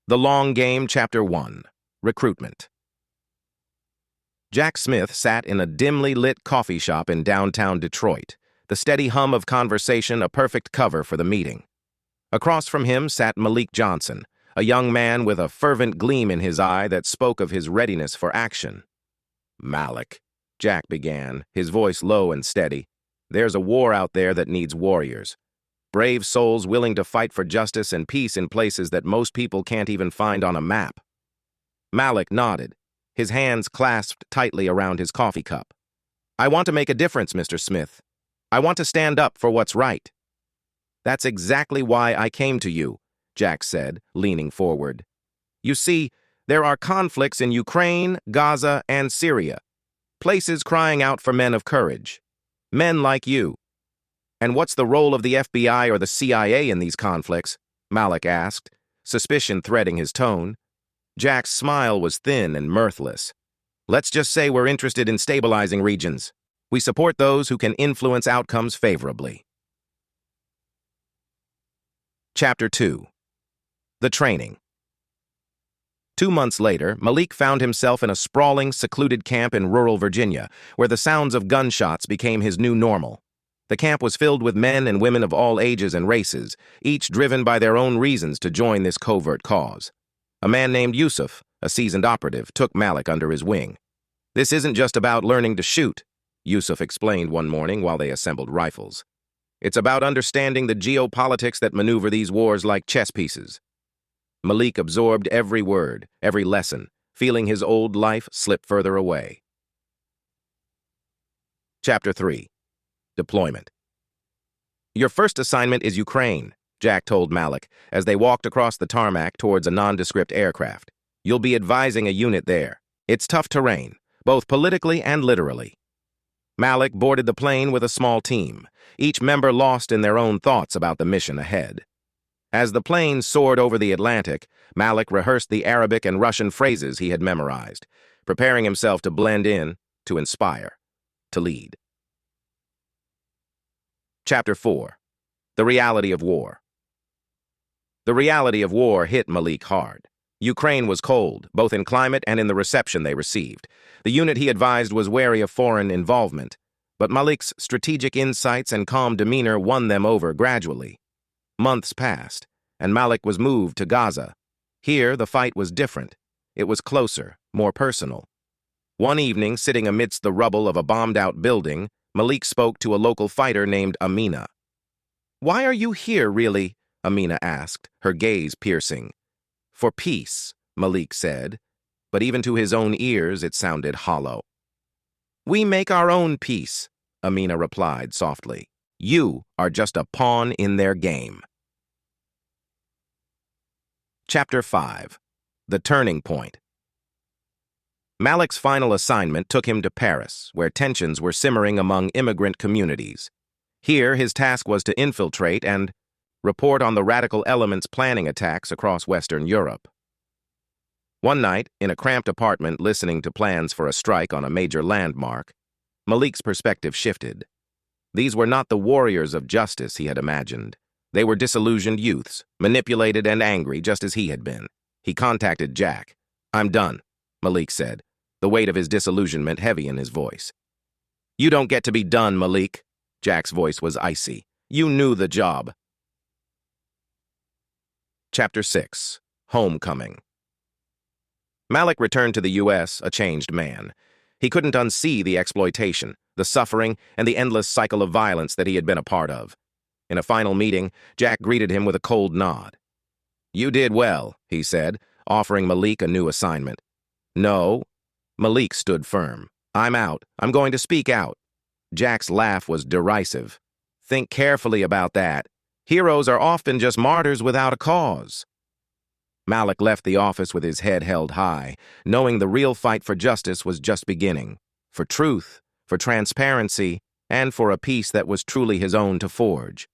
The Long Game, Chapter 1. Recruitment. Jack Smith sat in a dimly lit coffee shop in downtown Detroit, the steady hum of conversation a perfect cover for the meeting. Across from him sat Malik Johnson, a young man with a fervent gleam in his eye that spoke of his readiness for action. "Malik," Jack began, his voice low and steady, "there's a war out there that needs warriors. Brave souls willing to fight for justice and peace in places that most people can't even find on a map." Malik nodded, his hands clasped tightly around his coffee cup. "I want to make a difference, Mr. Smith. I want to stand up for what's right." "That's exactly why I came to you," Jack said, leaning forward. "You see, there are conflicts in Ukraine, Gaza, and Syria, places crying out for men of courage, men like you. And what's the role of the FBI or the CIA in these conflicts?" Malik asked, suspicion threading his tone. Jack's smile was thin and mirthless. "Let's just say we're interested in stabilizing regions. We support those who can influence outcomes favorably." Chapter 2. The Training. 2 months later, Malik found himself in a sprawling, secluded camp in rural Virginia, where the sounds of gunshots became his new normal. The camp was filled with men and women of all ages and races, each driven by their own reasons to join this covert cause. A man named Yusuf, a seasoned operative, took Malik under his wing. "This isn't just about learning to shoot," Yusuf explained one morning while they assembled rifles. "It's about understanding the geopolitics that maneuver these wars like chess pieces." Malik absorbed every word, every lesson, feeling his old life slip further away. Chapter 3. Deployment. "Your first assignment is Ukraine," Jack told Malik as they walked across the tarmac towards a nondescript aircraft. "You'll be advising a unit there. It's tough terrain, both politically and literally." Malik boarded the plane with a small team, each member lost in their own thoughts about the mission ahead. As the plane soared over the Atlantic, Malik rehearsed the Arabic and Russian phrases he had memorized, preparing himself to blend in, to inspire, to lead. Chapter 4. The Reality of War. The reality of war hit Malik hard. Ukraine was cold, both in climate and in the reception they received. The unit he advised was wary of foreign involvement, but Malik's strategic insights and calm demeanor won them over gradually. Months passed, and Malik was moved to Gaza. Here, the fight was different. It was closer, more personal. One evening, sitting amidst the rubble of a bombed-out building, Malik spoke to a local fighter named Amina. "Why are you here, really?" Amina asked, her gaze piercing. "For peace," Malik said, but even to his own ears it sounded hollow. "We make our own peace," Amina replied softly. "You are just a pawn in their game." Chapter 5. The Turning Point. Malik's final assignment took him to Paris, where tensions were simmering among immigrant communities. Here, his task was to infiltrate and report on the radical elements planning attacks across Western Europe. One night, in a cramped apartment listening to plans for a strike on a major landmark, Malik's perspective shifted. These were not the warriors of justice he had imagined. They were disillusioned youths, manipulated and angry just as he had been. He contacted Jack. "I'm done," Malik said, the weight of his disillusionment heavy in his voice. "You don't get to be done, Malik." Jack's voice was icy. "You knew the job." Chapter 6. Homecoming. Malik returned to the U.S. a changed man. He couldn't unsee the exploitation, the suffering, and the endless cycle of violence that he had been a part of. In a final meeting, Jack greeted him with a cold nod. "You did well," he said, offering Malik a new assignment. "No." Malik stood firm. "I'm out. I'm going to speak out." Jack's laugh was derisive. "Think carefully about that. Heroes are often just martyrs without a cause." Malik left the office with his head held high, knowing the real fight for justice was just beginning, for truth, for transparency, and for a peace that was truly his own to forge.